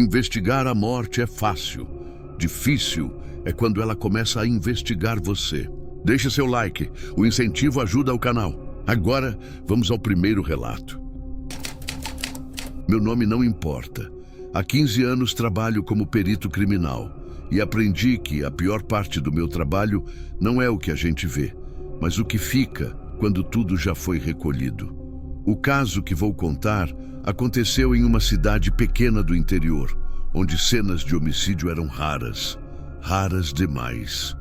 Investigar a morte é fácil. Difícil é quando ela começa a investigar você. Deixe seu like, o incentivo ajuda o canal. Agora, vamos ao primeiro relato. Meu nome não importa. Há 15 anos trabalho como perito criminal e aprendi que a pior parte do meu trabalho não é o que a gente vê, mas o que fica quando tudo já foi recolhido. O caso que vou contar aconteceu em uma cidade pequena do interior, onde cenas de homicídio eram raras demais.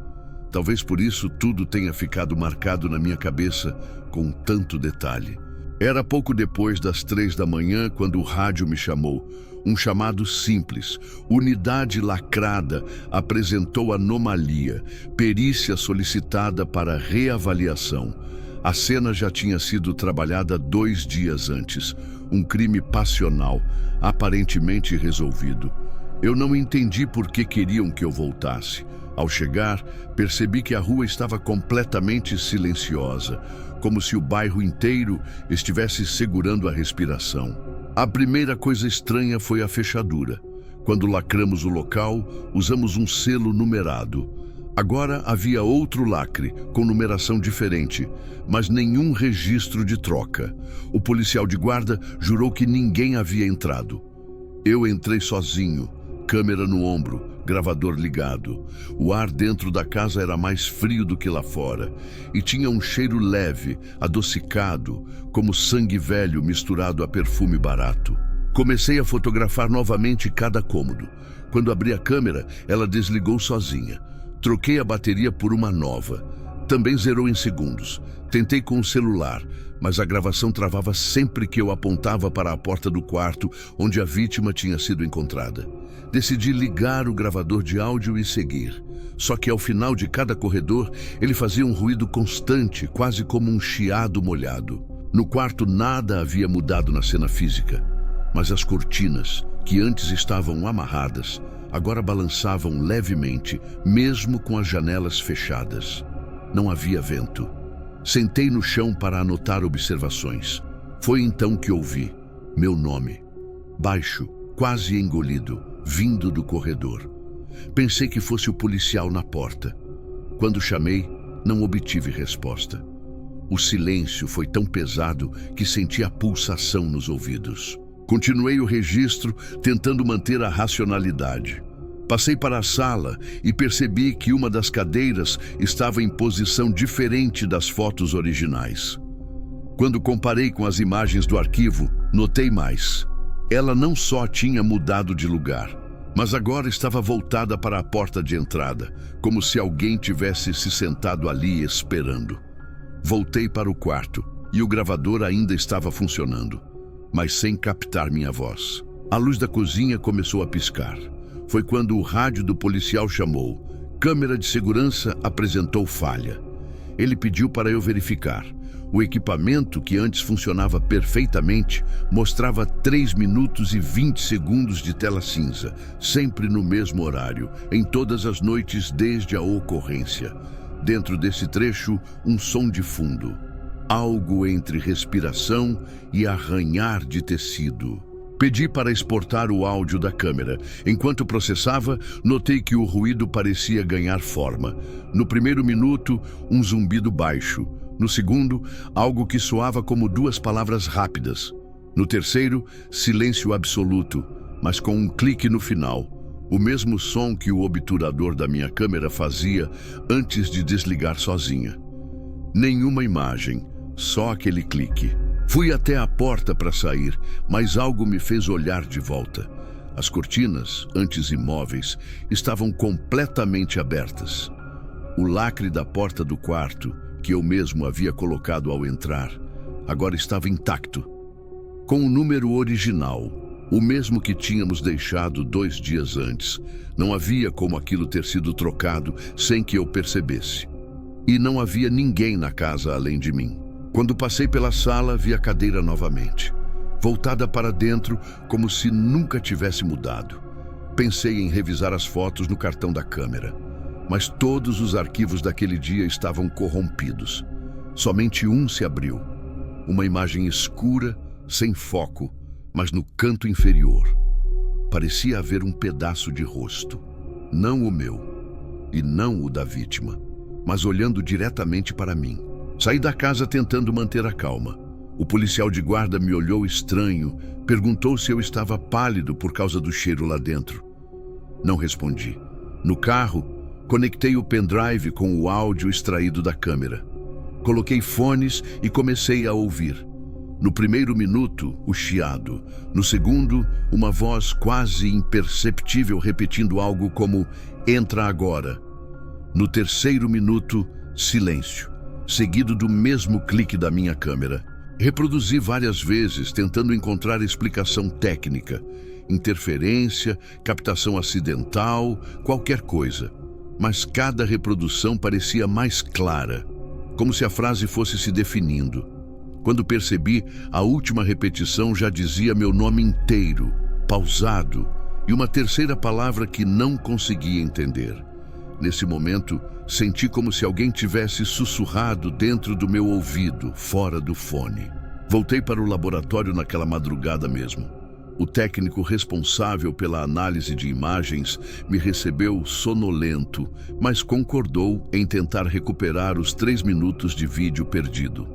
Talvez por isso tudo tenha ficado marcado na minha cabeça com tanto detalhe. Era pouco depois das 3 da manhã quando o rádio me chamou. Um chamado simples. Unidade lacrada apresentou anomalia. Perícia solicitada para reavaliação. A cena já tinha sido trabalhada 2 dias antes. Um crime passional, aparentemente resolvido. Eu não entendi por que queriam que eu voltasse. Ao chegar, percebi que a rua estava completamente silenciosa, como se o bairro inteiro estivesse segurando a respiração. A primeira coisa estranha foi a fechadura. Quando lacramos o local, usamos um selo numerado. Agora havia outro lacre, com numeração diferente, mas nenhum registro de troca. O policial de guarda jurou que ninguém havia entrado. Eu entrei sozinho, câmera no ombro, gravador ligado. O ar dentro da casa era mais frio do que lá fora e tinha um cheiro leve, adocicado, como sangue velho misturado a perfume barato. Comecei a fotografar novamente cada cômodo. Quando abri a câmera, ela desligou sozinha. Troquei a bateria por uma nova. Também zerou em segundos. Tentei com o celular, mas a gravação travava sempre que eu apontava para a porta do quarto onde a vítima tinha sido encontrada. Decidi ligar o gravador de áudio e seguir. Só que ao final de cada corredor, ele fazia um ruído constante, quase como um chiado molhado. No quarto nada havia mudado na cena física, mas as cortinas, que antes estavam amarradas, agora balançavam levemente, mesmo com as janelas fechadas. Não havia vento. Sentei no chão para anotar observações. Foi então que ouvi meu nome, baixo, quase engolido, vindo do corredor. Pensei que fosse o policial na porta. Quando chamei, não obtive resposta. O silêncio foi tão pesado que senti a pulsação nos ouvidos. Continuei o registro, tentando manter a racionalidade. Passei para a sala e percebi que uma das cadeiras estava em posição diferente das fotos originais. Quando comparei com as imagens do arquivo, notei mais. Ela não só tinha mudado de lugar, mas agora estava voltada para a porta de entrada, como se alguém tivesse se sentado ali esperando. Voltei para o quarto e o gravador ainda estava funcionando, mas sem captar minha voz. A luz da cozinha começou a piscar. Foi quando o rádio do policial chamou. Câmera de segurança apresentou falha. Ele pediu para eu verificar. O equipamento, que antes funcionava perfeitamente, mostrava 3 minutos e 20 segundos de tela cinza, sempre no mesmo horário, em todas as noites desde a ocorrência. Dentro desse trecho, um som de fundo. Algo entre respiração e arranhar de tecido. Pedi para exportar o áudio da câmera. Enquanto processava, notei que o ruído parecia ganhar forma. No primeiro minuto, um zumbido baixo. No segundo, algo que soava como 2 palavras rápidas. No terceiro, silêncio absoluto, mas com um clique no final. O mesmo som que o obturador da minha câmera fazia antes de desligar sozinha. Nenhuma imagem, só aquele clique. Fui até a porta para sair, mas algo me fez olhar de volta. As cortinas, antes imóveis, estavam completamente abertas. O lacre da porta do quarto, que eu mesmo havia colocado ao entrar, agora estava intacto, com o número original, o mesmo que tínhamos deixado 2 dias antes. Não havia como aquilo ter sido trocado sem que eu percebesse. E não havia ninguém na casa além de mim. Quando passei pela sala, vi a cadeira novamente, voltada para dentro como se nunca tivesse mudado. Pensei em revisar as fotos no cartão da câmera, mas todos os arquivos daquele dia estavam corrompidos. Somente um se abriu, uma imagem escura, sem foco, mas no canto inferior. parecia haver um pedaço de rosto. Não o meu, e não o da vítima, mas olhando diretamente para mim. Saí da casa tentando manter a calma. O policial de guarda me olhou estranho, perguntou se eu estava pálido por causa do cheiro lá dentro. Não respondi. No carro, conectei o pendrive com o áudio extraído da câmera. Coloquei fones e comecei a ouvir. No primeiro minuto, o chiado. No segundo, uma voz quase imperceptível repetindo algo como "entra agora". No terceiro minuto, silêncio, seguido do mesmo clique da minha câmera. Reproduzi várias vezes, tentando encontrar explicação técnica, interferência, captação acidental, qualquer coisa. Mas cada reprodução parecia mais clara, como se a frase fosse se definindo. Quando percebi, a última repetição já dizia meu nome inteiro, pausado, e uma terceira palavra que não conseguia entender. Nesse momento, senti como se alguém tivesse sussurrado dentro do meu ouvido, fora do fone. Voltei para o laboratório naquela madrugada mesmo. O técnico responsável pela análise de imagens me recebeu sonolento, mas concordou em tentar recuperar os 3 minutos de vídeo perdido.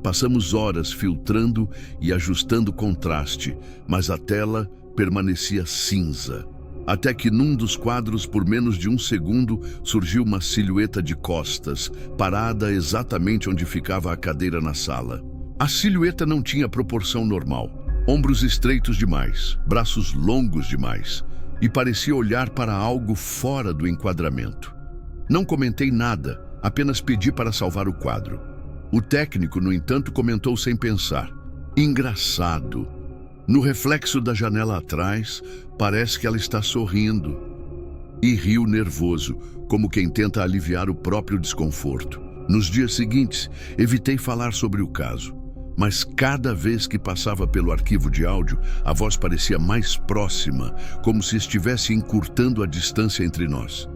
Passamos horas filtrando e ajustando contraste, mas a tela permanecia cinza. Até que num dos quadros, por menos de 1 segundo, surgiu uma silhueta de costas, parada exatamente onde ficava a cadeira na sala. A silhueta não tinha proporção normal. Ombros estreitos demais, braços longos demais, e parecia olhar para algo fora do enquadramento. Não comentei nada, apenas pedi para salvar o quadro. O técnico, no entanto, comentou sem pensar: "Engraçado. No reflexo da janela atrás, parece que ela está sorrindo." E riu nervoso, como quem tenta aliviar o próprio desconforto. Nos dias seguintes, evitei falar sobre o caso. Mas cada vez que passava pelo arquivo de áudio, a voz parecia mais próxima, como se estivesse encurtando a distância entre nós.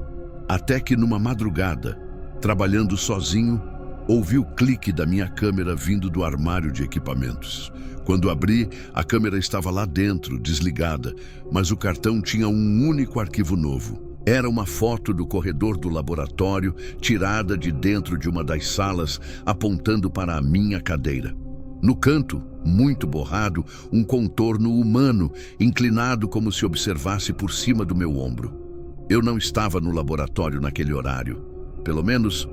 Até que numa madrugada, trabalhando sozinho, ouvi o clique da minha câmera vindo do armário de equipamentos. Quando abri, a câmera estava lá dentro, desligada, mas o cartão tinha um único arquivo novo. Era uma foto do corredor do laboratório, tirada de dentro de uma das salas, apontando para a minha cadeira. No canto, muito borrado, um contorno humano, inclinado como se observasse por cima do meu ombro. Eu não estava no laboratório naquele horário. Pelo menos,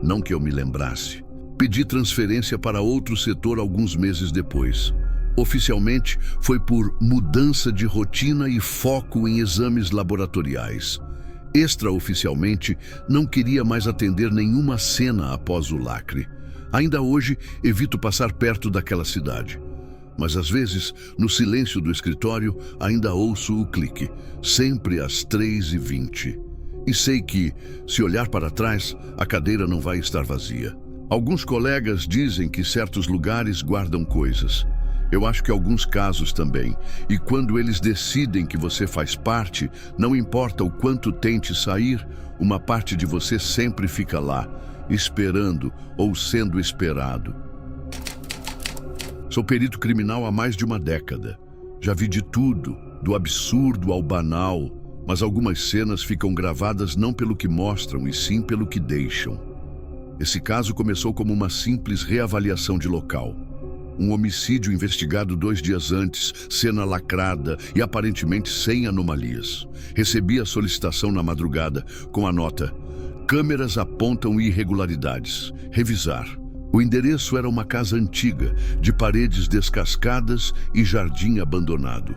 não que eu me lembrasse. Pedi transferência para outro setor alguns meses depois. Oficialmente, foi por mudança de rotina e foco em exames laboratoriais. Extraoficialmente, não queria mais atender nenhuma cena após o lacre. Ainda hoje, evito passar perto daquela cidade. Mas às vezes, no silêncio do escritório, ainda ouço o clique, sempre às 3h20. E sei que, se olhar para trás, a cadeira não vai estar vazia. Alguns colegas dizem que certos lugares guardam coisas. Eu acho que alguns casos também. E quando eles decidem que você faz parte, não importa o quanto tente sair, uma parte de você sempre fica lá, esperando ou sendo esperado. Sou perito criminal há mais de uma década. Já vi de tudo, do absurdo ao banal, mas algumas cenas ficam gravadas não pelo que mostram, e sim pelo que deixam. Esse caso começou como uma simples reavaliação de local. Um homicídio investigado 2 dias antes, cena lacrada e aparentemente sem anomalias. Recebi a solicitação na madrugada com a nota: "Câmeras apontam irregularidades. Revisar." O endereço era uma casa antiga, de paredes descascadas e jardim abandonado.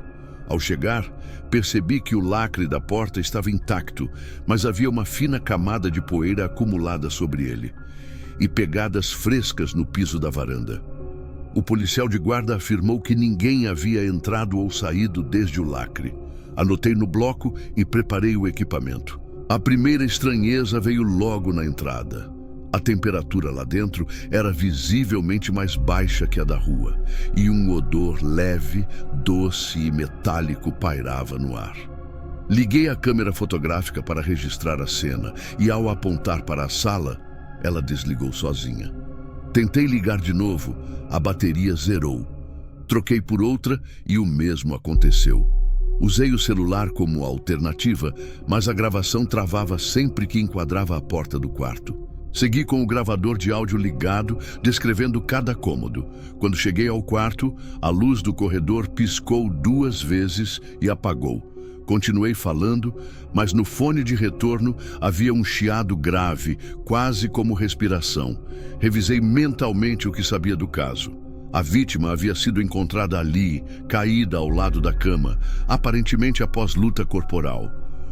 Ao chegar, percebi que o lacre da porta estava intacto, mas havia uma fina camada de poeira acumulada sobre ele e pegadas frescas no piso da varanda. O policial de guarda afirmou que ninguém havia entrado ou saído desde o lacre. Anotei no bloco e preparei o equipamento. A primeira estranheza veio logo na entrada. A temperatura lá dentro era visivelmente mais baixa que a da rua, e um odor leve, doce e metálico pairava no ar. Liguei a câmera fotográfica para registrar a cena, e ao apontar para a sala, ela desligou sozinha. Tentei ligar de novo, a bateria zerou. Troquei por outra e o mesmo aconteceu. Usei o celular como alternativa, mas a gravação travava sempre que enquadrava a porta do quarto. Segui com o gravador de áudio ligado, descrevendo cada cômodo. Quando cheguei ao quarto, a luz do corredor piscou 2 vezes e apagou. Continuei falando, mas no fone de retorno havia um chiado grave, quase como respiração. Revisei mentalmente o que sabia do caso. A vítima havia sido encontrada ali, caída ao lado da cama, aparentemente após luta corporal.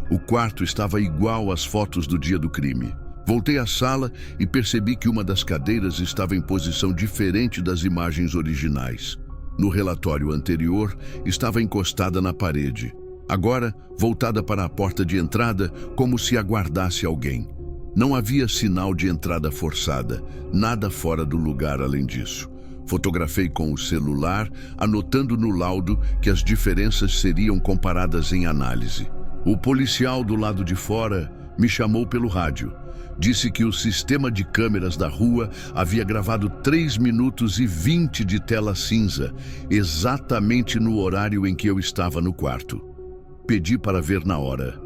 O quarto estava igual às fotos do dia do crime. Voltei à sala e percebi que uma das cadeiras estava em posição diferente das imagens originais. No relatório anterior, estava encostada na parede. Agora, voltada para a porta de entrada, como se aguardasse alguém. Não havia sinal de entrada forçada, nada fora do lugar além disso. Fotografei com o celular, anotando no laudo que as diferenças seriam comparadas em análise. O policial do lado de fora me chamou pelo rádio. Disse que o sistema de câmeras da rua havia gravado 3 minutos e 20 de tela cinza, exatamente no horário em que eu estava no quarto. Pedi para ver na hora.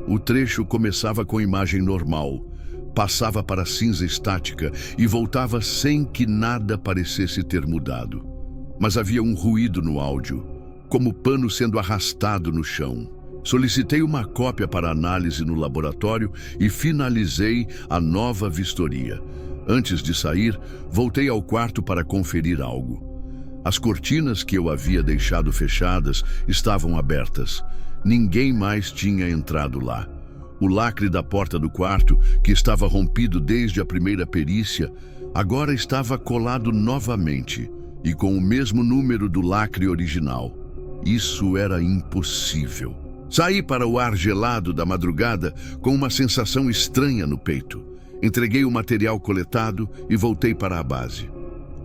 O trecho começava com imagem normal, passava para cinza estática e voltava sem que nada parecesse ter mudado. Mas havia um ruído no áudio, como pano sendo arrastado no chão. Solicitei uma cópia para análise no laboratório e finalizei a nova vistoria. Antes de sair, voltei ao quarto para conferir algo. As cortinas que eu havia deixado fechadas estavam abertas. Ninguém mais tinha entrado lá. O lacre da porta do quarto, que estava rompido desde a primeira perícia, agora estava colado novamente e com o mesmo número do lacre original. Isso era impossível. Saí para o ar gelado da madrugada com uma sensação estranha no peito. Entreguei o material coletado e voltei para a base.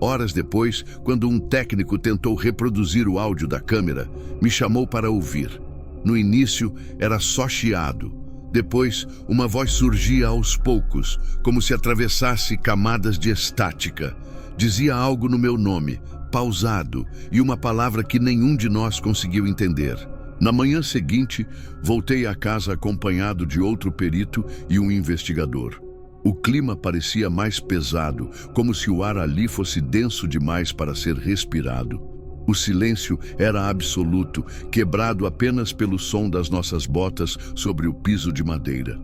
Horas depois, quando um técnico tentou reproduzir o áudio da câmera, me chamou para ouvir. No início, era só chiado. Depois, uma voz surgia aos poucos, como se atravessasse camadas de estática. Dizia algo no meu nome, pausado, e uma palavra que nenhum de nós conseguiu entender. Na manhã seguinte, voltei à casa acompanhado de outro perito e um investigador. O clima parecia mais pesado, como se o ar ali fosse denso demais para ser respirado. O silêncio era absoluto, quebrado apenas pelo som das nossas botas sobre o piso de madeira.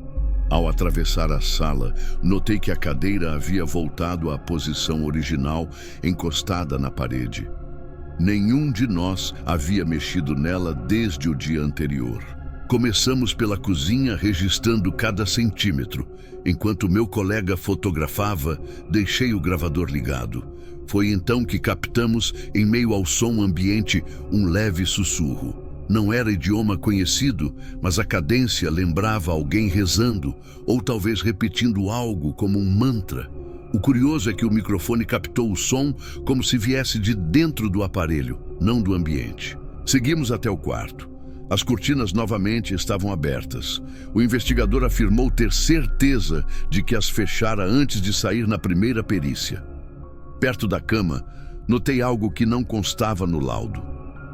Ao atravessar a sala, notei que a cadeira havia voltado à posição original, encostada na parede. Nenhum de nós havia mexido nela desde o dia anterior. Começamos pela cozinha, registrando cada centímetro. Enquanto meu colega fotografava, deixei o gravador ligado. Foi então que captamos, em meio ao som ambiente, um leve sussurro. Não era idioma conhecido, mas a cadência lembrava alguém rezando, ou talvez repetindo algo como um mantra. O curioso é que o microfone captou o som como se viesse de dentro do aparelho, não do ambiente. Seguimos até o quarto. As cortinas novamente estavam abertas. O investigador afirmou ter certeza de que as fechara antes de sair na primeira perícia. Perto da cama, notei algo que não constava no laudo.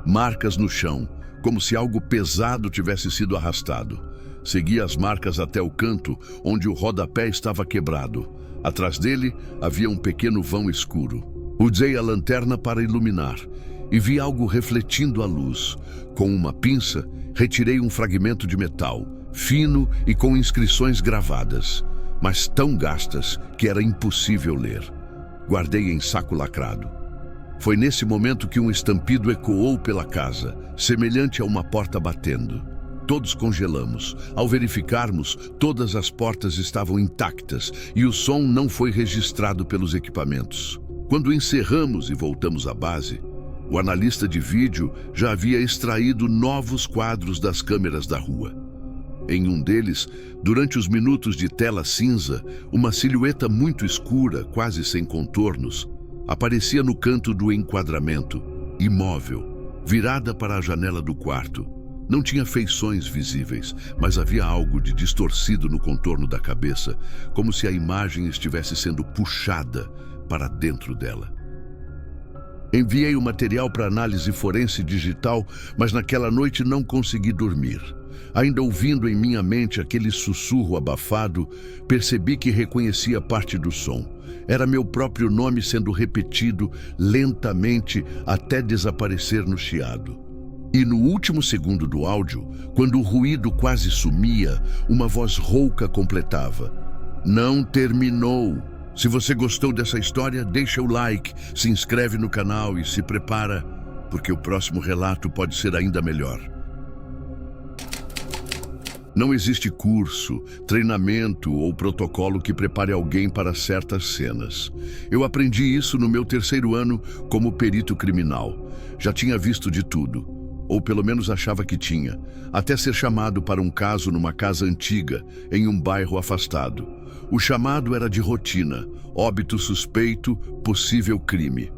Marcas no chão, como se algo pesado tivesse sido arrastado. Segui as marcas até o canto, onde o rodapé estava quebrado. Atrás dele, havia um pequeno vão escuro. Usei a lanterna para iluminar e vi algo refletindo a luz. Com uma pinça, retirei um fragmento de metal, fino e com inscrições gravadas, mas tão gastas que era impossível ler. Guardei em saco lacrado. Foi nesse momento que um estampido ecoou pela casa, semelhante a uma porta batendo. Todos congelamos. Ao verificarmos, todas as portas estavam intactas e o som não foi registrado pelos equipamentos. Quando encerramos e voltamos à base, o analista de vídeo já havia extraído novos quadros das câmeras da rua. Em um deles, durante os minutos de tela cinza, uma silhueta muito escura, quase sem contornos, aparecia no canto do enquadramento, imóvel, virada para a janela do quarto. Não tinha feições visíveis, mas havia algo de distorcido no contorno da cabeça, como se a imagem estivesse sendo puxada para dentro dela. Enviei o material para análise forense digital, mas naquela noite não consegui dormir. Ainda ouvindo em minha mente aquele sussurro abafado, percebi que reconhecia parte do som. Era meu próprio nome sendo repetido lentamente até desaparecer no chiado. E no último segundo do áudio, quando o ruído quase sumia, uma voz rouca completava: "Não terminou." Se você gostou dessa história, deixa o like, se inscreve no canal e se prepara, porque o próximo relato pode ser ainda melhor. Não existe curso, treinamento ou protocolo que prepare alguém para certas cenas. Eu aprendi isso no meu 3º ano como perito criminal. Já tinha visto de tudo, ou pelo menos achava que tinha, até ser chamado para um caso numa casa antiga, em um bairro afastado. O chamado era de rotina: óbito suspeito, possível crime.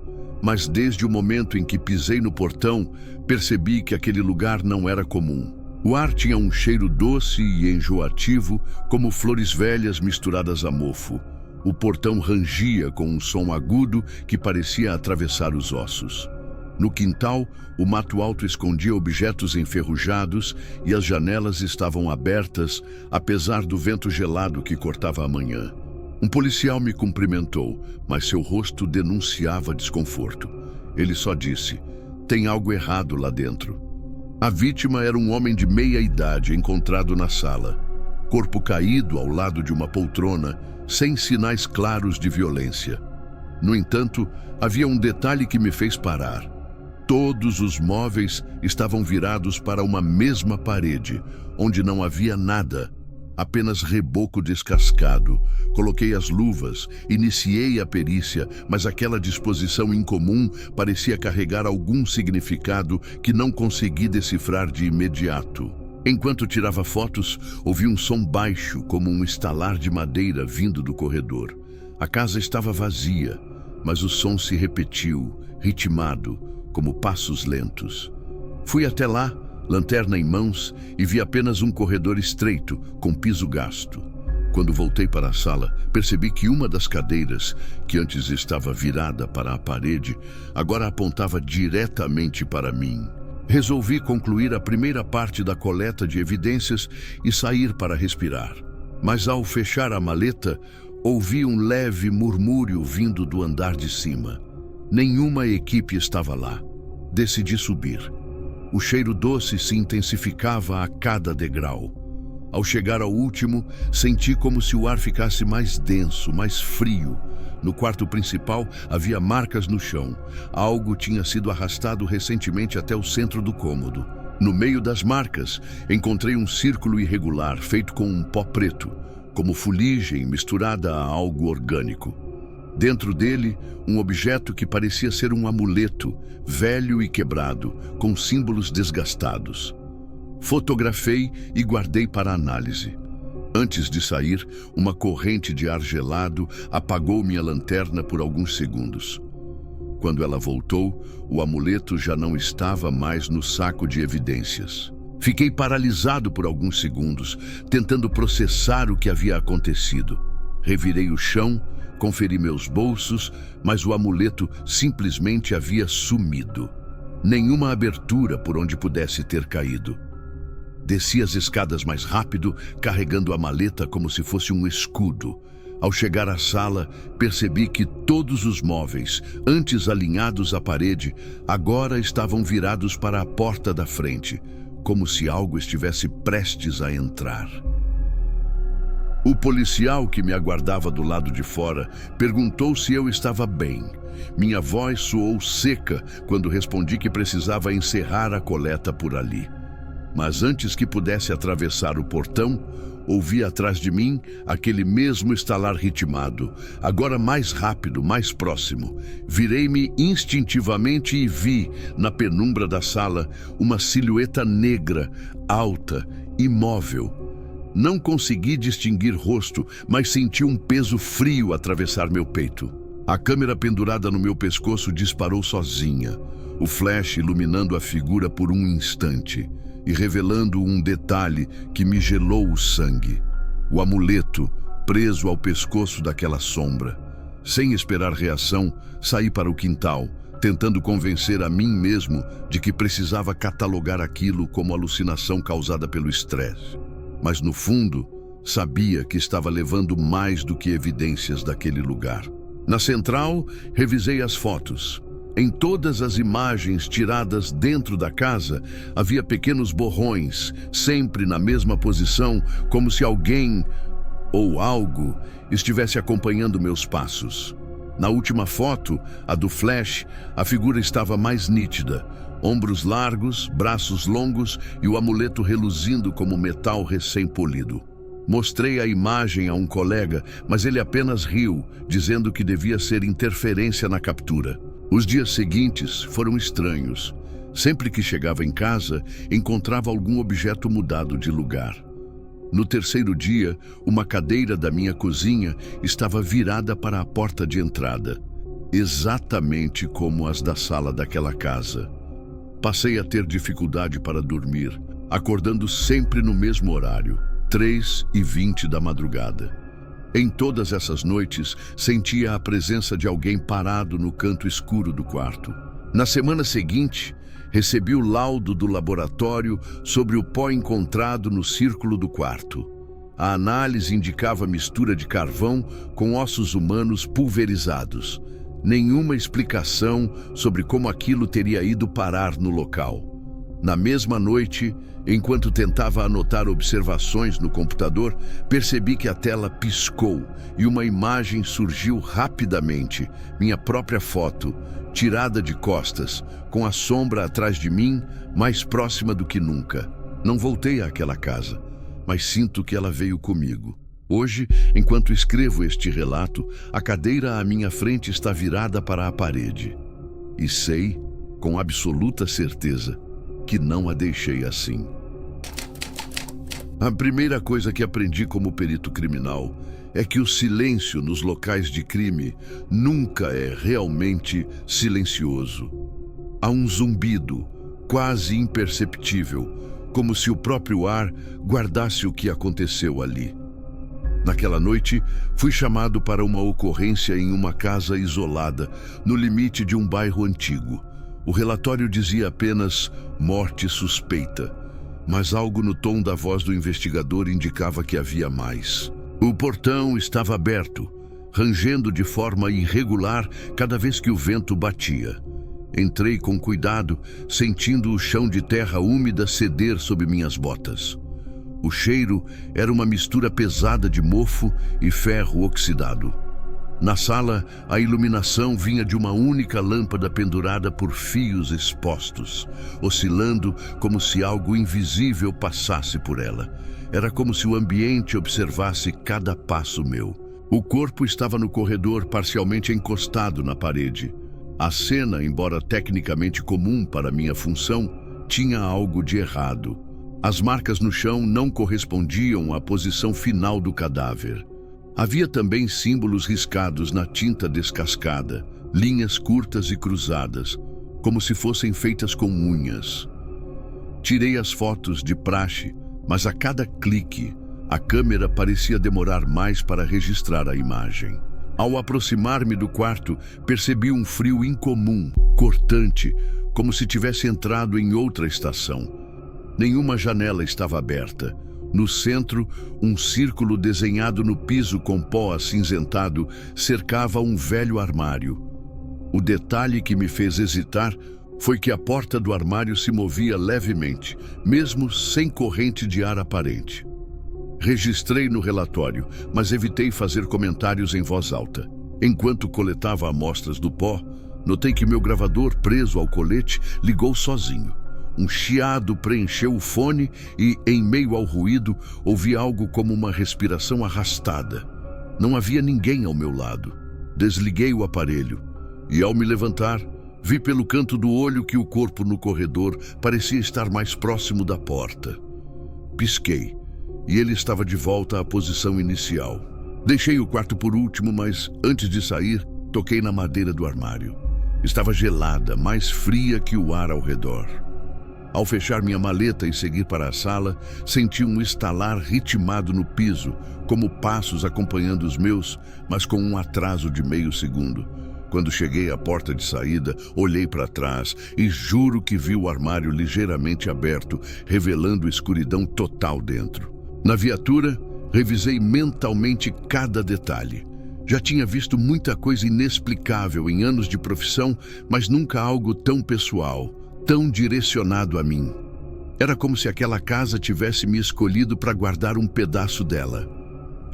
Mas desde o momento em que pisei no portão, percebi que aquele lugar não era comum. O ar tinha um cheiro doce e enjoativo, como flores velhas misturadas a mofo. O portão rangia com um som agudo que parecia atravessar os ossos. No quintal, o mato alto escondia objetos enferrujados e as janelas estavam abertas, apesar do vento gelado que cortava a manhã. Um policial me cumprimentou, mas seu rosto denunciava desconforto. Ele só disse: "Tem algo errado lá dentro." A vítima era um homem de meia idade encontrado na sala. Corpo caído ao lado de uma poltrona, sem sinais claros de violência. No entanto, havia um detalhe que me fez parar. Todos os móveis estavam virados para uma mesma parede, onde não havia nada, apenas reboco descascado. Coloquei as luvas, iniciei a perícia, mas aquela disposição incomum parecia carregar algum significado que não consegui decifrar de imediato. Enquanto tirava fotos, ouvi um som baixo, como um estalar de madeira vindo do corredor. A casa estava vazia, mas o som se repetiu, ritmado, como passos lentos. Fui até lá, lanterna em mãos, e vi apenas um corredor estreito, com piso gasto. Quando voltei para a sala, percebi que uma das cadeiras, que antes estava virada para a parede, agora apontava diretamente para mim. Resolvi concluir a primeira parte da coleta de evidências e sair para respirar. Mas ao fechar a maleta, ouvi um leve murmúrio vindo do andar de cima. Nenhuma equipe estava lá. Decidi subir. O cheiro doce se intensificava a cada degrau. Ao chegar ao último, senti como se o ar ficasse mais denso, mais frio. No quarto principal, havia marcas no chão. Algo tinha sido arrastado recentemente até o centro do cômodo. No meio das marcas, encontrei um círculo irregular feito com um pó preto, como fuligem misturada a algo orgânico. Dentro dele, um objeto que parecia ser um amuleto, velho e quebrado, com símbolos desgastados. Fotografei e guardei para análise. Antes de sair, uma corrente de ar gelado apagou minha lanterna por alguns segundos. Quando ela voltou, o amuleto já não estava mais no saco de evidências. Fiquei paralisado por alguns segundos, tentando processar o que havia acontecido. Revirei o chão, conferi meus bolsos, mas o amuleto simplesmente havia sumido. Nenhuma abertura por onde pudesse ter caído. Desci as escadas mais rápido, carregando a maleta como se fosse um escudo. Ao chegar à sala, percebi que todos os móveis, antes alinhados à parede, agora estavam virados para a porta da frente, como se algo estivesse prestes a entrar. O policial que me aguardava do lado de fora perguntou se eu estava bem. Minha voz soou seca quando respondi que precisava encerrar a coleta por ali. Mas antes que pudesse atravessar o portão, ouvi atrás de mim aquele mesmo estalar ritmado, agora mais rápido, mais próximo. Virei-me instintivamente e vi, na penumbra da sala, uma silhueta negra, alta, imóvel. Não consegui distinguir rosto, mas senti um peso frio atravessar meu peito. A câmera pendurada no meu pescoço disparou sozinha, o flash iluminando a figura por um instante e revelando um detalhe que me gelou o sangue. O amuleto preso ao pescoço daquela sombra. Sem esperar reação, saí para o quintal, tentando convencer a mim mesmo de que precisava catalogar aquilo como alucinação causada pelo estresse. Mas no fundo, sabia que estava levando mais do que evidências daquele lugar. Na central, revisei as fotos. Em todas as imagens tiradas dentro da casa, havia pequenos borrões, sempre na mesma posição, como se alguém ou algo estivesse acompanhando meus passos. Na última foto, a do flash, a figura estava mais nítida. Ombros largos, braços longos e o amuleto reluzindo como metal recém-polido. Mostrei a imagem a um colega, mas ele apenas riu, dizendo que devia ser interferência na captura. Os dias seguintes foram estranhos. Sempre que chegava em casa, encontrava algum objeto mudado de lugar. No terceiro dia, uma cadeira da minha cozinha estava virada para a porta de entrada, exatamente como as da sala daquela casa. Passei a ter dificuldade para dormir, acordando sempre no mesmo horário, 3h20 da madrugada. Em todas essas noites, sentia a presença de alguém parado no canto escuro do quarto. Na semana seguinte, recebi o laudo do laboratório sobre o pó encontrado no círculo do quarto. A análise indicava mistura de carvão com ossos humanos pulverizados. Nenhuma explicação sobre como aquilo teria ido parar no local. Na mesma noite, enquanto tentava anotar observações no computador, percebi que a tela piscou e uma imagem surgiu rapidamente, minha própria foto, tirada de costas, com a sombra atrás de mim, mais próxima do que nunca. Não voltei àquela casa, mas sinto que ela veio comigo. Hoje, enquanto escrevo este relato, a cadeira à minha frente está virada para a parede. E sei, com absoluta certeza, que não a deixei assim. A primeira coisa que aprendi como perito criminal é que o silêncio nos locais de crime nunca é realmente silencioso. Há um zumbido, quase imperceptível, como se o próprio ar guardasse o que aconteceu ali. Naquela noite, fui chamado para uma ocorrência em uma casa isolada, no limite de um bairro antigo. O relatório dizia apenas morte suspeita, mas algo no tom da voz do investigador indicava que havia mais. O portão estava aberto, rangendo de forma irregular cada vez que o vento batia. Entrei com cuidado, sentindo o chão de terra úmida ceder sob minhas botas. O cheiro era uma mistura pesada de mofo e ferro oxidado. Na sala, a iluminação vinha de uma única lâmpada pendurada por fios expostos, oscilando como se algo invisível passasse por ela. Era como se o ambiente observasse cada passo meu. O corpo estava no corredor, parcialmente encostado na parede. A cena, embora tecnicamente comum para minha função, tinha algo de errado. As marcas no chão não correspondiam à posição final do cadáver. Havia também símbolos riscados na tinta descascada, linhas curtas e cruzadas, como se fossem feitas com unhas. Tirei as fotos de praxe, mas a cada clique, a câmera parecia demorar mais para registrar a imagem. Ao aproximar-me do quarto, percebi um frio incomum, cortante, como se tivesse entrado em outra estação. Nenhuma janela estava aberta. No centro, um círculo desenhado no piso com pó acinzentado cercava um velho armário. O detalhe que me fez hesitar foi que a porta do armário se movia levemente, mesmo sem corrente de ar aparente. Registrei no relatório, mas evitei fazer comentários em voz alta. Enquanto coletava amostras do pó, notei que meu gravador, preso ao colete, ligou sozinho. Um chiado preencheu o fone e, em meio ao ruído, ouvi algo como uma respiração arrastada. Não havia ninguém ao meu lado. Desliguei o aparelho e, ao me levantar, vi pelo canto do olho que o corpo no corredor parecia estar mais próximo da porta. Pisquei e ele estava de volta à posição inicial. Deixei o quarto por último, mas, antes de sair, toquei na madeira do armário. Estava gelada, mais fria que o ar ao redor. Ao fechar minha maleta e seguir para a sala, senti um estalar ritmado no piso, como passos acompanhando os meus, mas com um atraso de meio segundo. Quando cheguei à porta de saída, olhei para trás e juro que vi o armário ligeiramente aberto, revelando escuridão total dentro. Na viatura, revisei mentalmente cada detalhe. Já tinha visto muita coisa inexplicável em anos de profissão, mas nunca algo tão pessoal, tão direcionado a mim. Era como se aquela casa tivesse me escolhido para guardar um pedaço dela.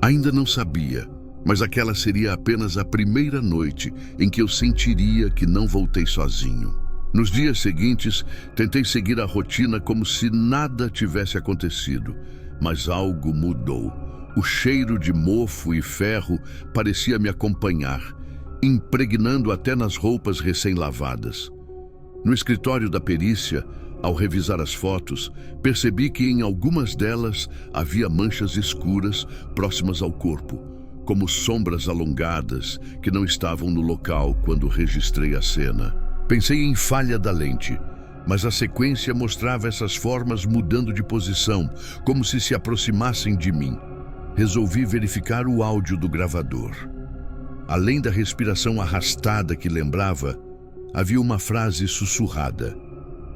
Ainda não sabia, mas aquela seria apenas a primeira noite em que eu sentiria que não voltei sozinho. Nos dias seguintes, tentei seguir a rotina como se nada tivesse acontecido, mas algo mudou. O cheiro de mofo e ferro parecia me acompanhar, impregnando até nas roupas recém-lavadas. No escritório da perícia, ao revisar as fotos, percebi que em algumas delas havia manchas escuras próximas ao corpo, como sombras alongadas que não estavam no local quando registrei a cena. Pensei em falha da lente, mas a sequência mostrava essas formas mudando de posição, como se aproximassem de mim. Resolvi verificar o áudio do gravador. Além da respiração arrastada que lembrava, havia uma frase sussurrada.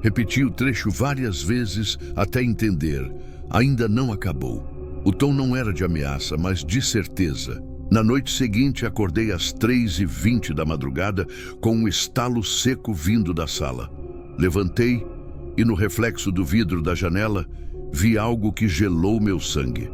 Repeti o trecho várias vezes até entender. Ainda não acabou. O tom não era de ameaça, mas de certeza. Na noite seguinte, acordei às 3h20 da madrugada com um estalo seco vindo da sala. Levantei e, no reflexo do vidro da janela, vi algo que gelou meu sangue.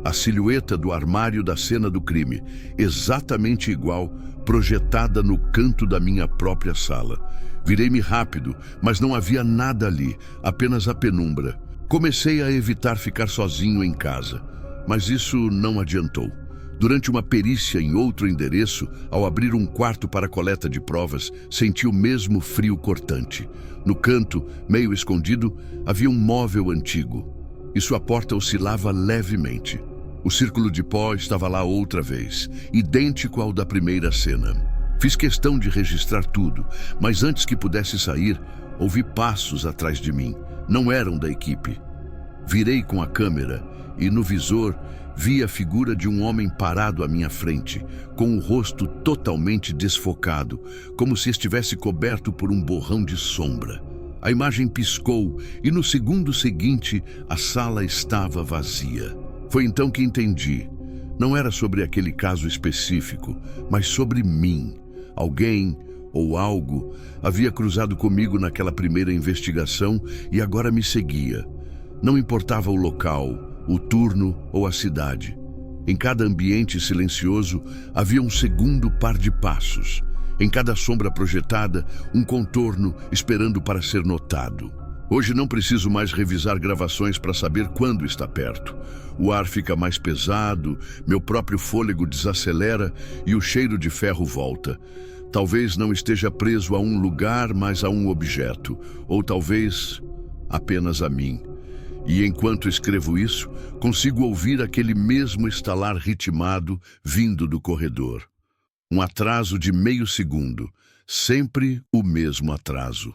A silhueta do armário da cena do crime, exatamente igual, projetada no canto da minha própria sala. Virei-me rápido, mas não havia nada ali, apenas a penumbra. Comecei a evitar ficar sozinho em casa, mas isso não adiantou. Durante uma perícia em outro endereço, ao abrir um quarto para coleta de provas, senti o mesmo frio cortante. No canto, meio escondido, havia um móvel antigo, e sua porta oscilava levemente. O círculo de pó estava lá outra vez, idêntico ao da primeira cena. Fiz questão de registrar tudo, mas antes que pudesse sair, ouvi passos atrás de mim. Não eram da equipe. Virei com a câmera e, no visor, vi a figura de um homem parado à minha frente, com o rosto totalmente desfocado, como se estivesse coberto por um borrão de sombra. A imagem piscou e, no segundo seguinte, a sala estava vazia. Foi então que entendi. Não era sobre aquele caso específico, mas sobre mim. Alguém ou algo havia cruzado comigo naquela primeira investigação e agora me seguia. Não importava o local, o turno ou a cidade. Em cada ambiente silencioso havia um segundo par de passos. Em cada sombra projetada, um contorno esperando para ser notado. Hoje não preciso mais revisar gravações para saber quando está perto. O ar fica mais pesado, meu próprio fôlego desacelera e o cheiro de ferro volta. Talvez não esteja preso a um lugar, mas a um objeto, ou talvez apenas a mim. E enquanto escrevo isso, consigo ouvir aquele mesmo estalar ritmado vindo do corredor. Um atraso de meio segundo, sempre o mesmo atraso.